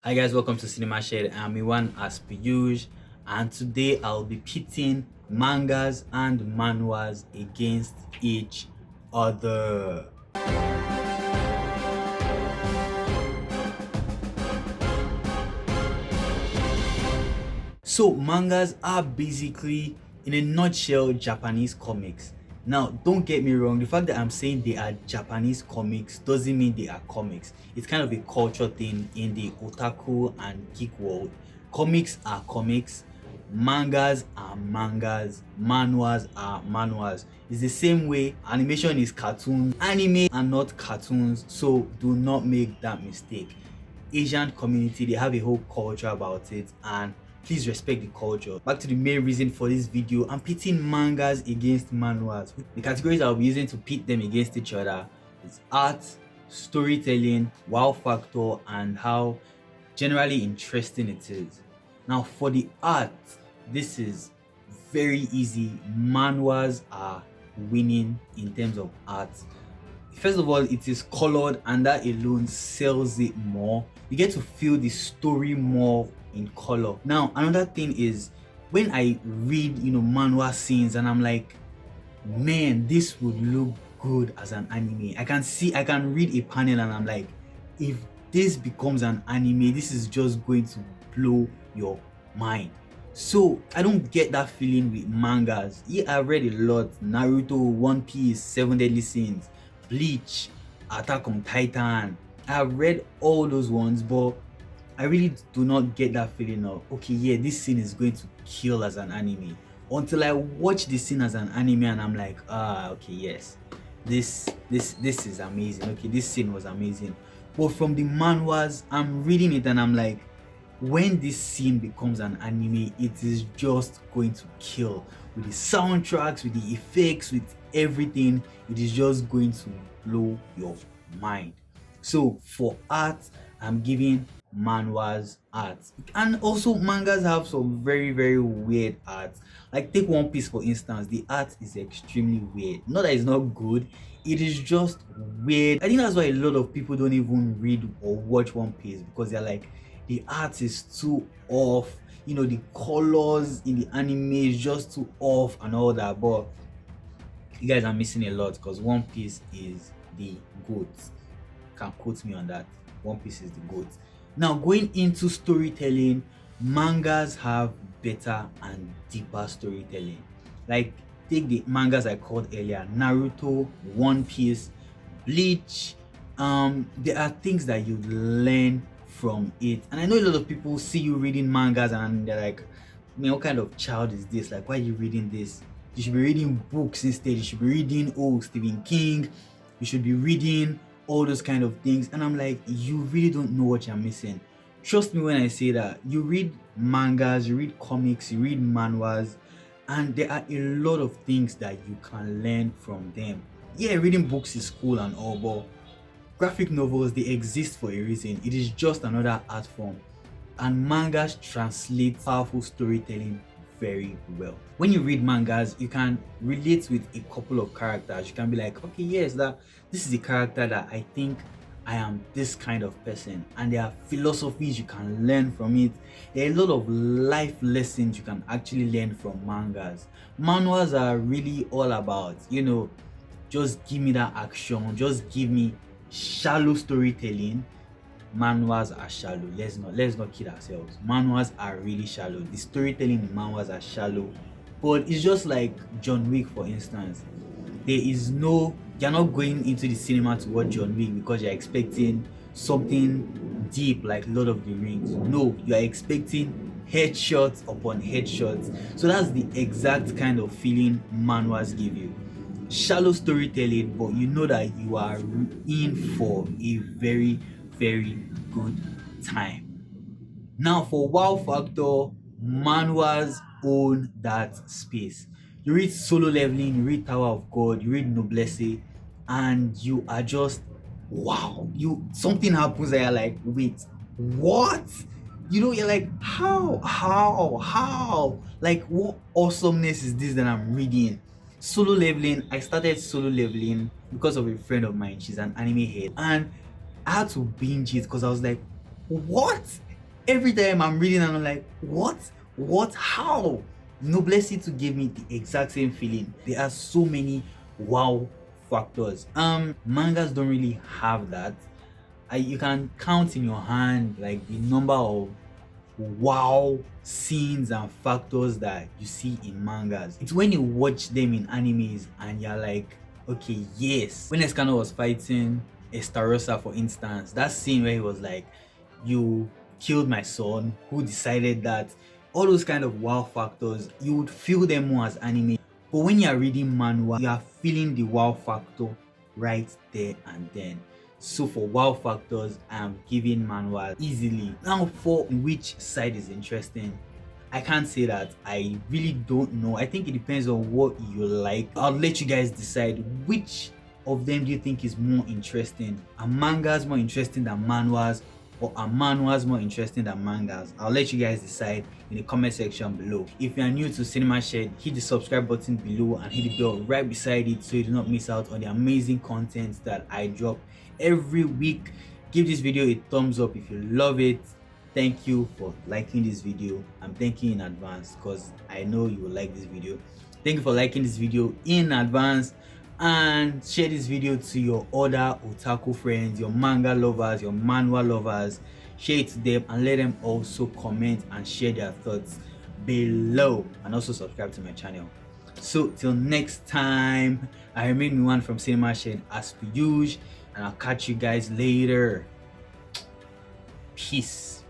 Hi guys, welcome to Cinema Shed. I'm Iwan as per usual, and today I'll be pitting mangas and manhwas against each other. So mangas are basically, in a nutshell, Japanese comics. Now, don't get me wrong, the fact that I'm saying they are Japanese comics doesn't mean they are comics. It's kind of a culture thing in the otaku and geek world. Comics are comics, mangas are mangas, manhwas are manhwas. It's the same way animation is cartoons. Anime are not cartoons, so do not make that mistake. Asian community, they have a whole culture about it, and please respect the culture. Back to the main reason for this video, I'm pitting mangas against manhwas. The categories I'll be using to pit them against each other is art, storytelling, wow factor, and how generally interesting it is. Now for the art, this is very easy. Manhwas are winning in terms of art. First of all, it is colored, and that alone sells it more. You get to feel the story more in color. Now another thing is, when I read manhwa scenes and I'm like, man, this would look good as an anime. I can read a panel and I'm like, if this becomes an anime, this is just going to blow your mind. So I don't get that feeling with mangas. Yeah, I read a lot: Naruto, One Piece, Seven Deadly Sins, Bleach, Attack on Titan. I've read all those ones, but I really do not get that feeling of, okay, yeah, this scene is going to kill as an anime, until I watch the scene as an anime and I'm like, okay, yes, this is amazing. Okay, this scene was amazing. But from the manhwas, I'm reading it and I'm like, when this scene becomes an anime, it is just going to kill with the soundtracks, with the effects, with everything. It is just going to blow your mind. So for art, I'm giving manhwas art. And also mangas have some very weird art. Like take One Piece for instance. The art is extremely weird. Not that it's not good, it is just weird. I think that's why a lot of people don't even read or watch One Piece, because they're like, the art is too off, the colors in the anime is just too off and all that. But you guys are missing a lot, because One Piece is the GOAT. Can quote me on that. One Piece is the GOAT. Now going into storytelling, mangas have better and deeper storytelling. Like take the mangas I called earlier: Naruto, One Piece, Bleach. There are things that you learn from it, and I know a lot of people see you reading mangas and they're like, man, what kind of child is this? Like, why are you reading this? You should be reading books instead. You should be reading Stephen King. You should be reading all those kind of things. And I'm like, you really don't know what you're missing. Trust me when I say that. You read mangas, you read comics, you read manhwas, and there are a lot of things that you can learn from them. Yeah, reading books is cool and all, but graphic novels, they exist for a reason. It is just another art form, and mangas translate powerful storytelling very well. When you read mangas, you can relate with a couple of characters. You can be like, okay, yes, that this is a character that I think I am this kind of person, and there are philosophies you can learn from it. There are a lot of life lessons you can actually learn from mangas. Manhwas are really all about, just give me that action, just give me shallow storytelling. Manhwas are shallow. Let's not kid ourselves. Manhwas are really shallow. The storytelling in manhwas are shallow. But it's just like John Wick, for instance. You're not going into the cinema to watch John Wick because you're expecting something deep like Lord of the Rings. No, you are expecting headshots upon headshots. So that's the exact kind of feeling manhwas give you. Shallow storytelling, but you know that you are in for a very good time. Now for wow factor, manhwas own that space. You read Solo Leveling, you read Tower of God, you read Noblesse, and you are just, wow, something happens and you're like, wait, what? You're like, how? Like, what awesomeness is this that I'm reading? Solo Leveling, I started Solo Leveling because of a friend of mine. She's an anime head, and I had to binge it because I was like, what? Every time I'm reading and I'm like, what, how? Noblesse to give me the exact same feeling. There are so many wow factors. Mangas don't really have that. You can count in your hand like the number of wow scenes and factors that you see in mangas. It's when you watch them in animes and you're like, okay, yes. When Escano was fighting Estarossa, for instance, that scene where he was like, you killed my son, who decided that? All those kind of wow factors, you would feel them more as anime. But when you're reading manhwa, you are feeling the wow factor right there and then. So for wow factors, I am giving manhwa easily. Now for which side is interesting, I can't say that. I really don't know. I think it depends on what you like. I'll let you guys decide which of them do you think is more interesting. Are mangas more interesting than manhwas, or are manhwas more interesting than mangas? I'll let you guys decide in the comment section below. If you are new to Cinema Shed, hit the subscribe button below and hit the bell right beside it so you do not miss out on the amazing content that I drop every week. Give this video a thumbs up if you love it. Thank you for liking this video. I'm thanking you in advance because I know you will like this video. Thank you for liking this video in advance, and share this video to your other otaku friends, your manga lovers, your manhwa lovers. Share it to them and let them also comment and share their thoughts below, and also subscribe to my channel. So till next time, I remain one from Cinema Shed as per usual, and I'll catch you guys later. Peace.